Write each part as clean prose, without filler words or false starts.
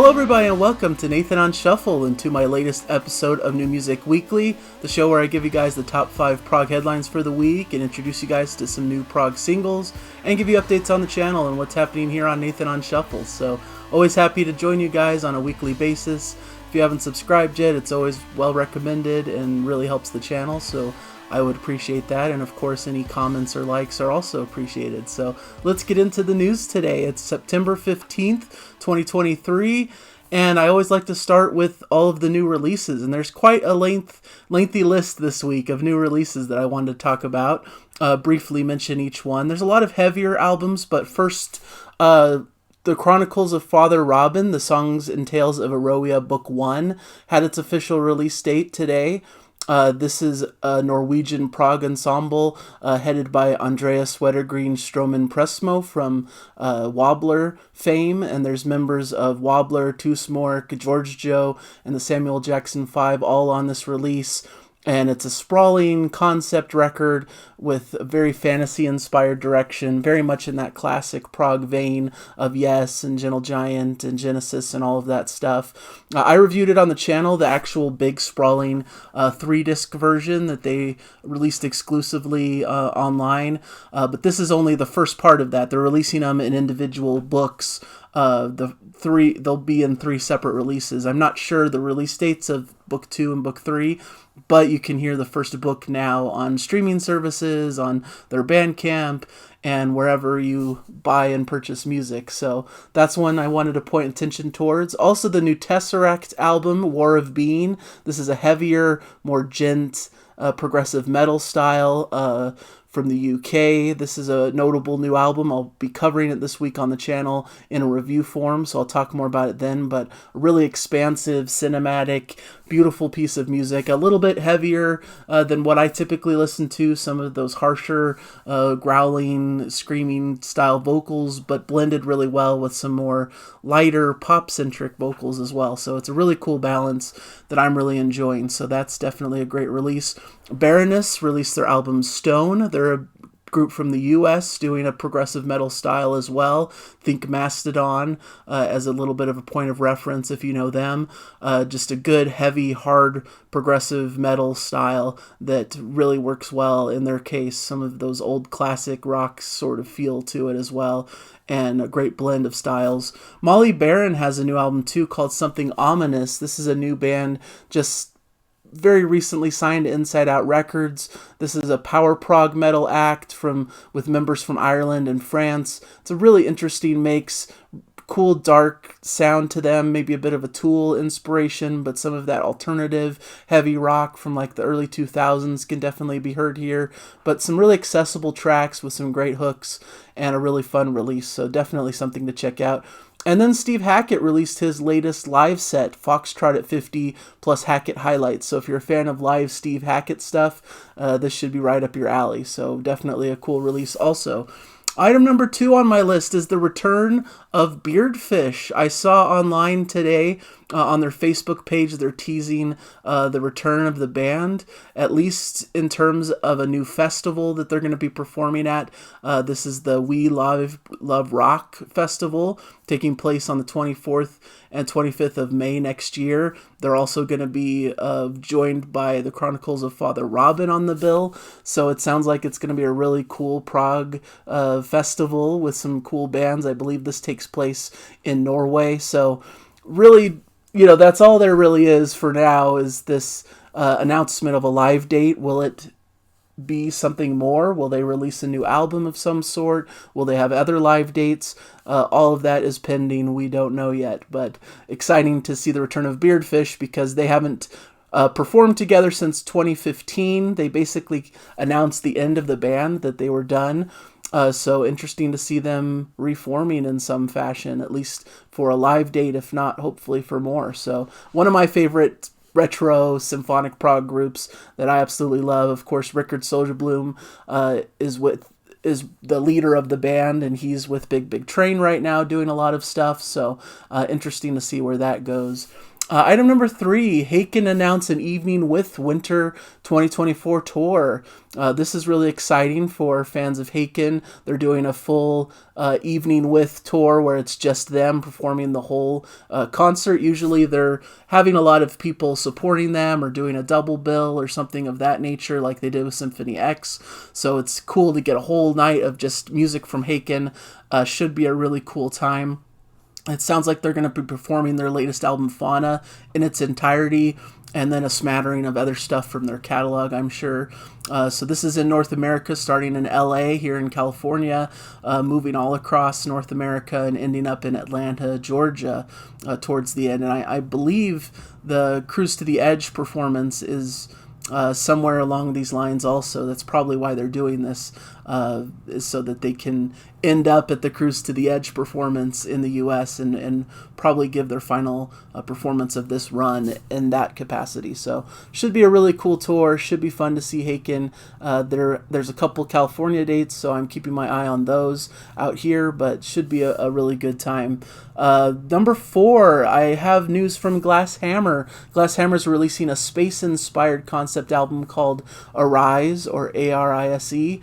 Hello everybody and welcome to Nathan on Shuffle and to my latest episode of New Music Weekly, the show where I give you guys the top 5 prog headlines for the week and introduce you guys to some new prog singles and give you updates on the channel and what's happening here on Nathan on Shuffle. So always happy to join you guys on a weekly basis. If you haven't subscribed yet, it's always well recommended and really helps the channel, so I would appreciate that, and of course any comments or likes are also appreciated. So let's get into the news today. It's September 15th, 2023, and I always like to start with all of the new releases, and there's quite a lengthy list this week of new releases that I wanted to talk about, briefly mention each one. There's a lot of heavier albums, but first, the Chronicles of Father Robin, the Songs and Tales of Eroia Book 1, had its official release date today. This is a Norwegian Prague Ensemble headed by Andreas Wettergreen Stroman Presmo from Wobbler fame, and there's members of Wobbler, Tusmork, George Joe, and the Samuel Jackson 5 all on this release. And it's a sprawling concept record with a very fantasy-inspired direction, very much in that classic prog vein of Yes and Gentle Giant and Genesis and all of that stuff. I reviewed it on the channel, the actual big sprawling 3-disc version that they released exclusively online. But this is only the first part of that. They're releasing them in individual books. They'll be in 3 separate releases. I'm not sure the release dates of Book 2 and Book 3, but you can hear the first book now on streaming services, on their Bandcamp, and wherever you buy and purchase music. So that's one I wanted to point attention towards. Also, the new TesseracT album, War of Being. This is a heavier, more gent, progressive metal style from the UK. This is a notable new album. I'll be covering it this week on the channel in a review form, so I'll talk more about it then, but a really expansive, cinematic, beautiful piece of music. A little bit heavier than what I typically listen to, some of those harsher, growling, screaming style vocals, but blended really well with some more lighter, pop-centric vocals as well. So it's a really cool balance that I'm really enjoying, so that's definitely a great release. Baroness released their album Stone. They're a group from the US doing a progressive metal style as well. Think Mastodon as a little bit of a point of reference if you know them. Just a good, heavy, hard, progressive metal style that really works well in their case. Some of those old classic rock sort of feel to it as well, and a great blend of styles. Molybaron has a new album too called Something Ominous. This is a new band just very recently signed to Inside Out Records. This is a power prog metal act with members from Ireland and France. It's a really interesting mix, cool dark sound to them, maybe a bit of a Tool inspiration, but some of that alternative heavy rock from like the early 2000s can definitely be heard here, but some really accessible tracks with some great hooks and a really fun release, so definitely something to check out. And then Steve Hackett released his latest live set, Foxtrot at 50 plus Hackett highlights. So if you're a fan of live Steve Hackett stuff, this should be right up your alley. So definitely a cool release also. Item number 2 on my list is the Return of Beardfish. I saw online today on their Facebook page they're teasing the return of the band, at least in terms of a new festival that they're going to be performing at. This is the We Love Rock Festival, taking place on the 24th and 25th of May next year. They're also going to be joined by the Chronicles of Father Robin on the bill, so it sounds like it's going to be a really cool prog festival with some cool bands. I believe this takes place in Norway, so really, that's all there really is for now, is this announcement of a live date. Will it be something more? Will they release a new album of some sort? Will they have other live dates? All of that is pending. We don't know yet, but exciting to see the return of Beardfish because they haven't performed together since 2015. They basically announced the end of the band, that they were done. So interesting to see them reforming in some fashion, at least for a live date, if not hopefully for more. So one of my favorite retro symphonic prog groups that I absolutely love. Of course, Rickard Soderblom is the leader of the band, and he's with Big Big Train right now doing a lot of stuff. So interesting to see where that goes. Item number 3, Haken announced an Evening with Winter 2024 tour. This is really exciting for fans of Haken. They're doing a full Evening with tour where it's just them performing the whole concert. Usually they're having a lot of people supporting them or doing a double bill or something of that nature like they did with Symphony X. So it's cool to get a whole night of just music from Haken. Should be a really cool time. It sounds like they're going to be performing their latest album, Fauna, in its entirety, and then a smattering of other stuff from their catalog, I'm sure. So this is in North America, starting in LA, here in California, moving all across North America and ending up in Atlanta, Georgia, towards the end. And I believe the Cruise to the Edge performance is somewhere along these lines also. That's probably why they're doing this, is so that they can end up at the Cruise to the Edge performance in the U.S. and probably give their final performance of this run in that capacity. So should be a really cool tour. Should be fun to see Haken. There's a couple California dates, so I'm keeping my eye on those out here, but should be a really good time. Number 4, I have news from Glass Hammer. Glass Hammer's releasing a space-inspired concept album called Arise, or ARISE.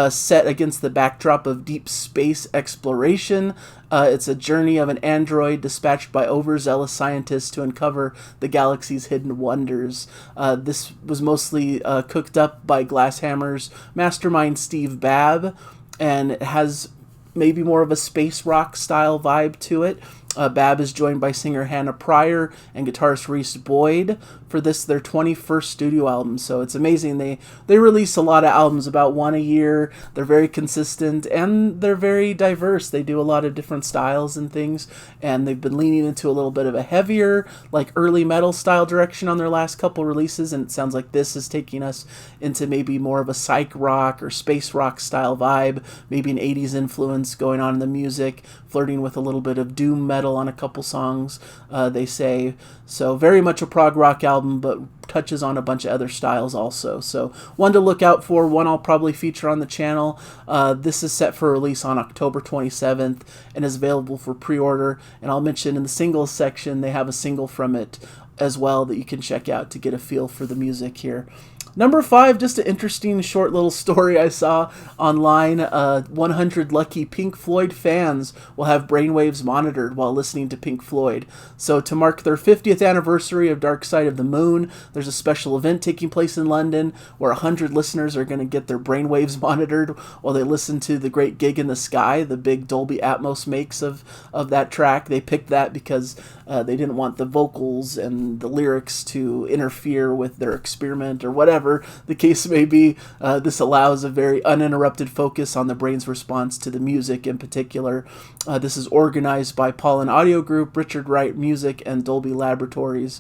Set against the backdrop of deep space exploration. It's a journey of an android dispatched by overzealous scientists to uncover the galaxy's hidden wonders. This was mostly cooked up by Glass Hammer's mastermind Steve Babb, and it has maybe more of a space rock style vibe to it. Babb is joined by singer Hannah Pryor and guitarist Reese Boyd for this, their 21st studio album. So it's amazing. They release a lot of albums, about one a year. They're very consistent and they're very diverse. They do a lot of different styles and things, and they've been leaning into a little bit of a heavier, like early metal style direction on their last couple releases, and it sounds like this is taking us into maybe more of a psych rock or space rock style vibe, maybe an 80s influence going on in the music, flirting with a little bit of doom metal on a couple songs, they say. So very much a prog rock album, but touches on a bunch of other styles also. So one to look out for, one I'll probably feature on the channel. This is set for release on October 27th and is available for pre-order. And I'll mention in the singles section, they have a single from it as well that you can check out to get a feel for the music here. Number 5, just an interesting short little story I saw online. 100 lucky Pink Floyd fans will have brainwaves monitored while listening to Pink Floyd. So to mark their 50th anniversary of Dark Side of the Moon, there's a special event taking place in London where 100 listeners are going to get their brainwaves monitored while they listen to The Great Gig in the Sky, the big Dolby Atmos makes of that track. They picked that because they didn't want the vocals and the lyrics to interfere with their experiment or whatever the case may be. This allows a very uninterrupted focus on the brain's response to the music in particular. This is organized by Pollen Audio Group, Richard Wright Music, and Dolby Laboratories.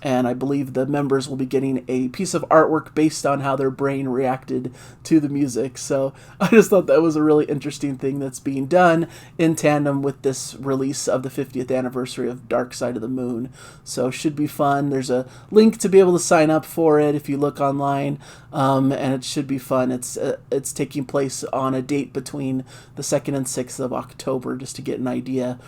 And I believe the members will be getting a piece of artwork based on how their brain reacted to the music. So I just thought that was a really interesting thing that's being done in tandem with this release of the 50th anniversary of Dark Side of the Moon. So should be fun. There's a link to be able to sign up for it if you look online, and it should be fun. It's taking place on a date between the 2nd and 6th of October, just to get an idea.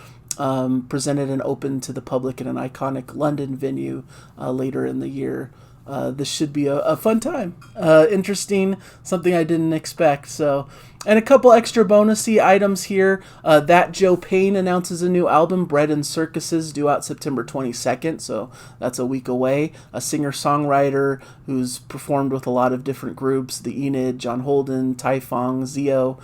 Presented and open to the public in an iconic London venue later in the year. This should be a fun time. Interesting, something I didn't expect. So, and a couple extra bonusy items here. That Joe Payne announces a new album, Bread and Circuses, due out September 22nd, so that's a week away. A singer-songwriter who's performed with a lot of different groups, the Enid, John Holden, Typhong, Zio.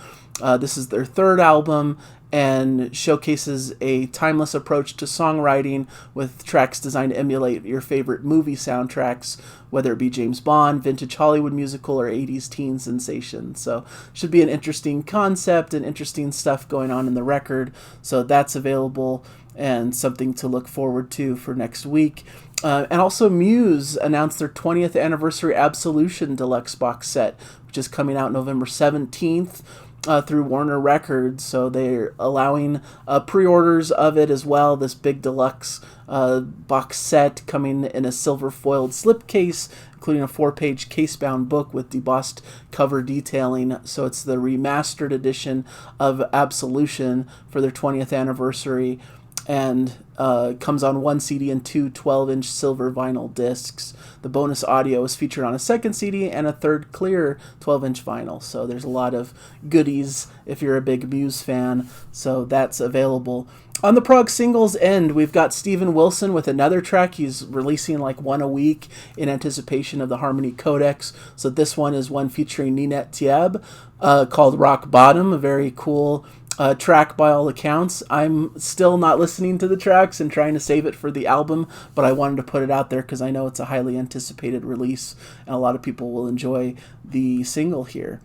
This is their 3rd album, and showcases a timeless approach to songwriting with tracks designed to emulate your favorite movie soundtracks, whether it be James Bond, vintage Hollywood musical, or 80s teen sensation. So should be an interesting concept and interesting stuff going on in the record. So that's available and something to look forward to for next week. And also Muse announced their 20th anniversary Absolution Deluxe box set, which is coming out November 17th. Through Warner Records, so they're allowing pre-orders of it as well. This big deluxe box set coming in a silver foiled slipcase, including a 4-page case-bound book with debossed cover detailing. So it's the remastered edition of Absolution for their 20th anniversary. and comes on one CD and two 12-inch silver vinyl discs. The bonus audio is featured on a second CD and a third clear 12-inch vinyl. So there's a lot of goodies if you're a big Muse fan. So that's available. On the Prog singles end, we've got Steven Wilson with another track. He's releasing like one a week in anticipation of the Harmony Codex. So this one is one featuring Ninette Tieb called Rock Bottom, a very cool track by all accounts. I'm still not listening to the tracks and trying to save it for the album, but I wanted to put it out there because I know it's a highly anticipated release and a lot of people will enjoy the single here.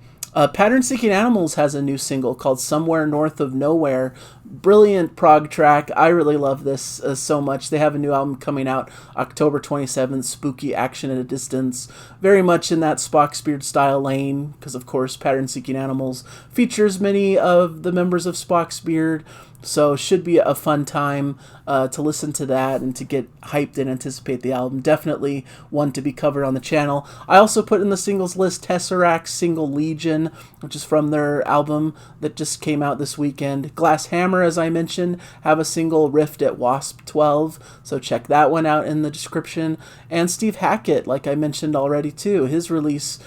Pattern Seeking Animals has a new single called Somewhere North of Nowhere. Brilliant prog track. I really love this so much. They have a new album coming out October 27th, Spooky Action at a Distance. Very much in that Spock's Beard style lane, because of course Pattern Seeking Animals features many of the members of Spock's Beard. So should be a fun time to listen to that and to get hyped and anticipate the album. Definitely one to be covered on the channel. I also put in the singles list TesseracT single Legion, which is from their album that just came out this weekend. Glass Hammer, as I mentioned, have a single Rift at Wasp 12, so check that one out in the description. And Steve Hackett, like I mentioned already too, his release,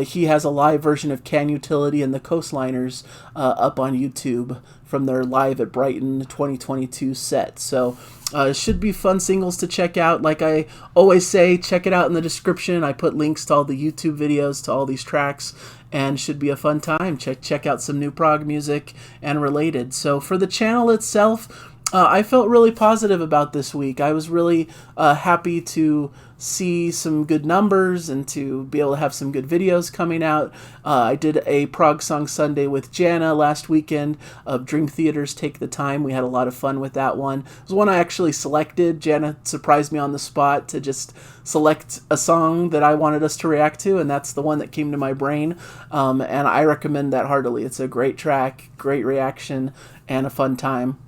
he has a live version of Can Utility and the Coastliners up on YouTube from their Live at Brighton 2022 set. So it should be fun singles to check out. Like I always say, check it out in the description. I put links to all the YouTube videos to all these tracks, and should be a fun time. Check out some new prog music and related. So for the channel itself, I felt really positive about this week. I was really happy to see some good numbers and to be able to have some good videos coming out. I did a Prog Song Sunday with Jana last weekend of Dream Theater's Take the Time. We had a lot of fun with that one. It was one I actually selected. Jana surprised me on the spot to just select a song that I wanted us to react to, and that's the one that came to my brain. And I recommend that heartily. It's a great track, great reaction, and a fun time.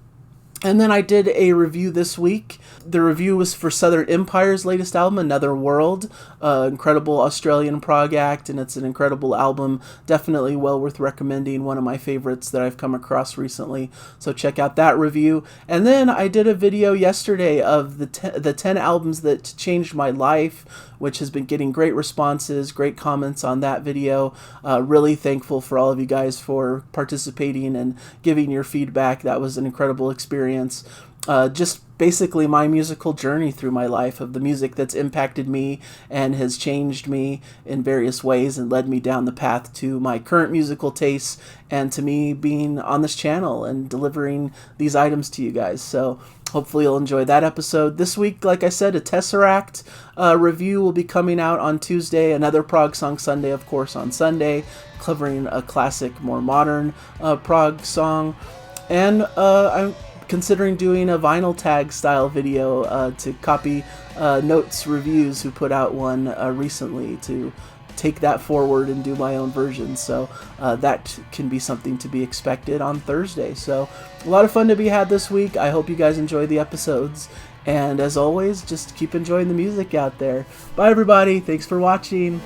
And then I did a review this week. The review was for Southern Empire's latest album, Another World. Incredible Australian prog act, and it's an incredible album. Definitely well worth recommending. One of my favorites that I've come across recently. So check out that review. And then I did a video yesterday of the 10 albums that changed my life, which has been getting great responses, great comments on that video. Really thankful for all of you guys for participating and giving your feedback. That was an incredible experience. Just basically my musical journey through my life of the music that's impacted me and has changed me in various ways and led me down the path to my current musical tastes and to me being on this channel and delivering these items to you guys. So hopefully you'll enjoy that episode. This week, like I said, a TesseracT review will be coming out on Tuesday. Another Prog Song Sunday, of course, on Sunday, covering a classic, more modern prog song. And I'm considering doing a vinyl tag style video to copy Notes Reviews, who put out one recently, to take that forward and do my own version. So that can be something to be expected on Thursday. So a lot of fun to be had this week. I hope you guys enjoy the episodes. And as always, just keep enjoying the music out there. Bye everybody. Thanks for watching.